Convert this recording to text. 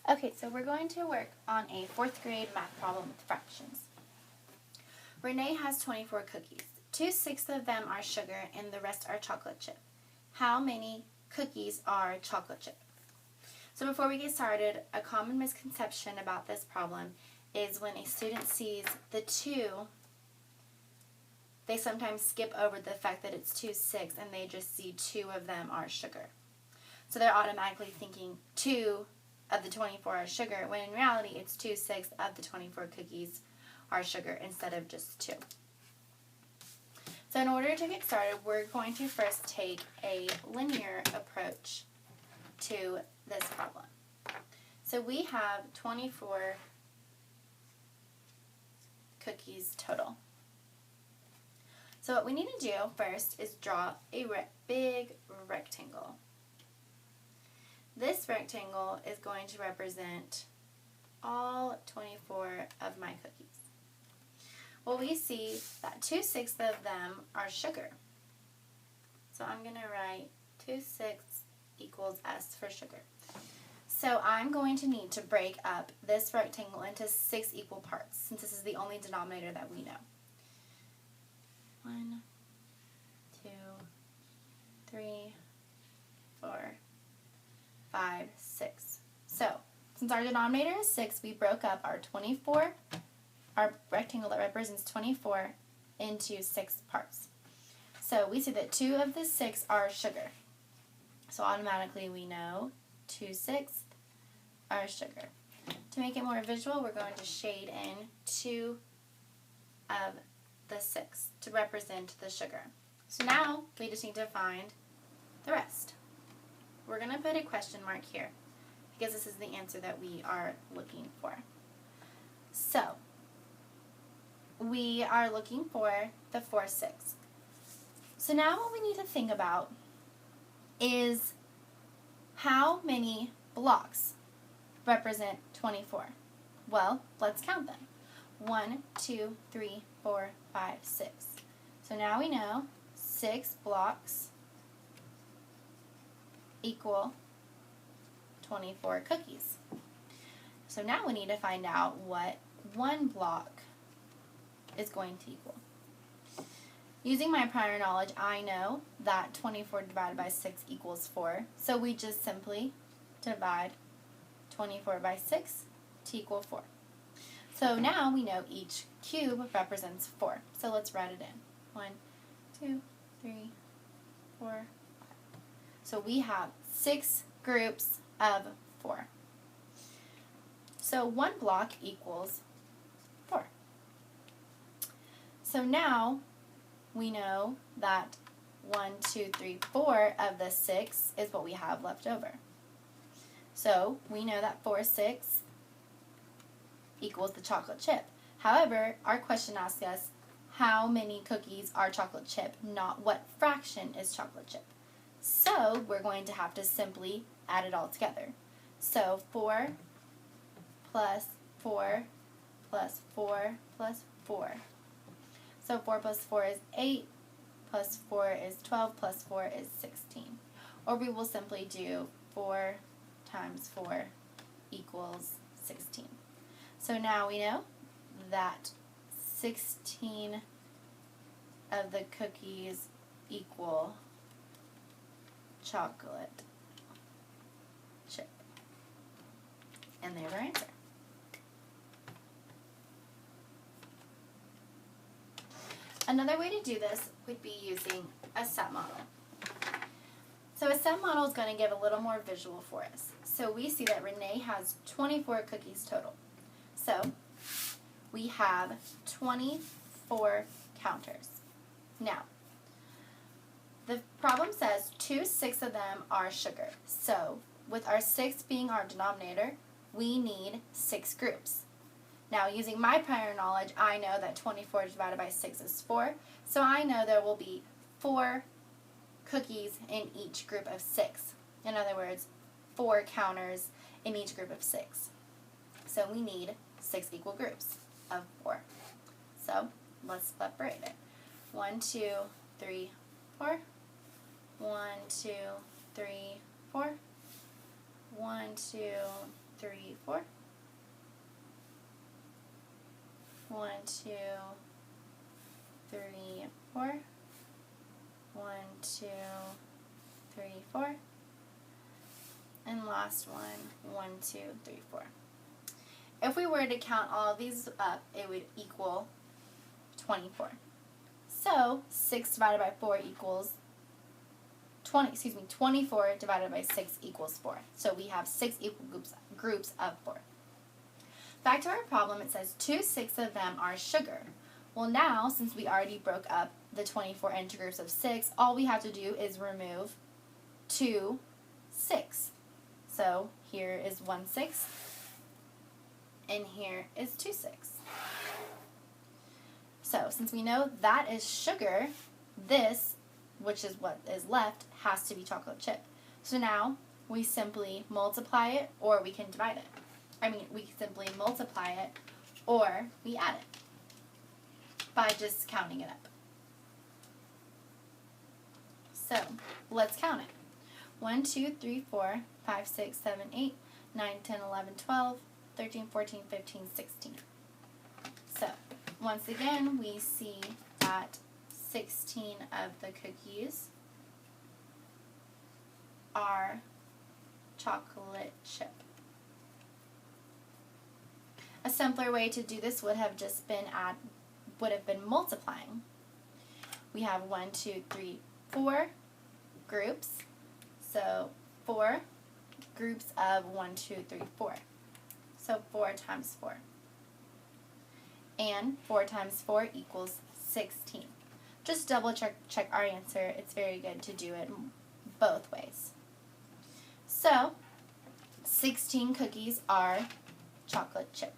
Okay, so we're going to work on a 4th grade math problem with fractions. Renee has 24 cookies. 2/6 of them are sugar and the rest are chocolate chip. How many cookies are chocolate chip? So before we get started, a common misconception about this problem is when a student sees the 2, they sometimes skip over the fact that it's 2/6 and they just see 2 of them are sugar. So they're automatically thinking 2 of the 24 are sugar, when in reality it's 2/6 of the 24 cookies are sugar instead of just 2. So in order to get started, we're going to first take a linear approach to this problem. So we have 24 cookies total. So what we need to do first is draw a big rectangle. This rectangle is going to represent all 24 of my cookies. Well, we see that 2/6 of them are sugar. So I'm going to write 2/6 equals S for sugar. So I'm going to need to break up this rectangle into 6 equal parts, since this is the only denominator that we know. 1, 2, 3, 4, 5, 6. So, since our denominator is 6, we broke up our rectangle that represents 24 into 6 parts. So we see that 2 of the 6 are sugar. So automatically we know 2/6 are sugar. To make it more visual, we're going to shade in 2 of the 6 to represent the sugar. So now we just need to find the rest. We're going to put a question mark here because this is the answer that we are looking for. So we are looking for the 4/6. So now what we need to think about is how many blocks represent 24. Well, let's count them. 1, 2, 3, 4, 5, 6. So now we know 6 blocks equal 24 cookies. So now we need to find out what 1 block is going to equal. Using my prior knowledge, I know that 24 divided by 6 equals 4. So we just simply divide 24 by 6 to equal 4. So now we know each cube represents 4. So let's write it in. 1, 2, 3, 4, 5. So we have 6 groups of 4. So 1 block equals 4. So now we know that 1, 2, 3, 4 of the 6 is what we have left over. So we know that 4/6 equals the chocolate chip. However, our question asks us how many cookies are chocolate chip, not what fraction is chocolate chip. So we're going to have to simply add it all together. So 4 plus 4 plus 4 plus 4. So 4 plus 4 is 8, plus 4 is 12, plus 4 is 16. Or we will simply do 4 times 4 equals 16. So now we know that 16 of the cookies equal chocolate chip. And there's our answer. Another way to do this would be using a set model. So a set model is going to give a little more visual for us. So we see that Renee has 24 cookies total. So we have 24 counters. Now, the problem says 2/6 of them are sugar. So with our 6 being our denominator, we need 6 groups. Now, using my prior knowledge, I know that 24 divided by 6 is 4, so I know there will be 4 cookies in each group of 6. In other words, 4 counters in each group of 6. So we need 6 equal groups of 4. So let's separate it. 1, 2, 3, 4. 1, 2, 3, 4. 1, 2, 3, 4. 1, 2, 3, 4. 1, 2, 3, 4. And last one, 1, 2, 3, 4. If we were to count all of these up, it would equal 24. So 6 divided by 4 equals 24 divided by 6 equals 4. So we have 6 equal groups of 4. Back to our problem, it says 2/6 of them are sugar. Well, now, since we already broke up the 24 into groups of 6, all we have to do is remove 2/6. So here is 1/6, and here is 2/6. So since we know that is sugar, this, which is what is left, has to be chocolate chip. So now we simply multiply it, or we can divide it. We simply multiply it, or we add it by just counting it up. So let's count it. 1, 2, 3, 4, 5, 6, 7, 8, 9, 10, 11, 12, 13, 14, 15, 16. So once again, we see that 16 of the cookies are chocolate chip. A simpler way to do this would have been multiplying. We have 1, 2, 3, 4 groups. So 4 groups of 1, 2, 3, 4. So 4 times 4. And 4 times 4 equals 16. Just double check our answer. It's very good to do it both ways. So 16 cookies are chocolate chip.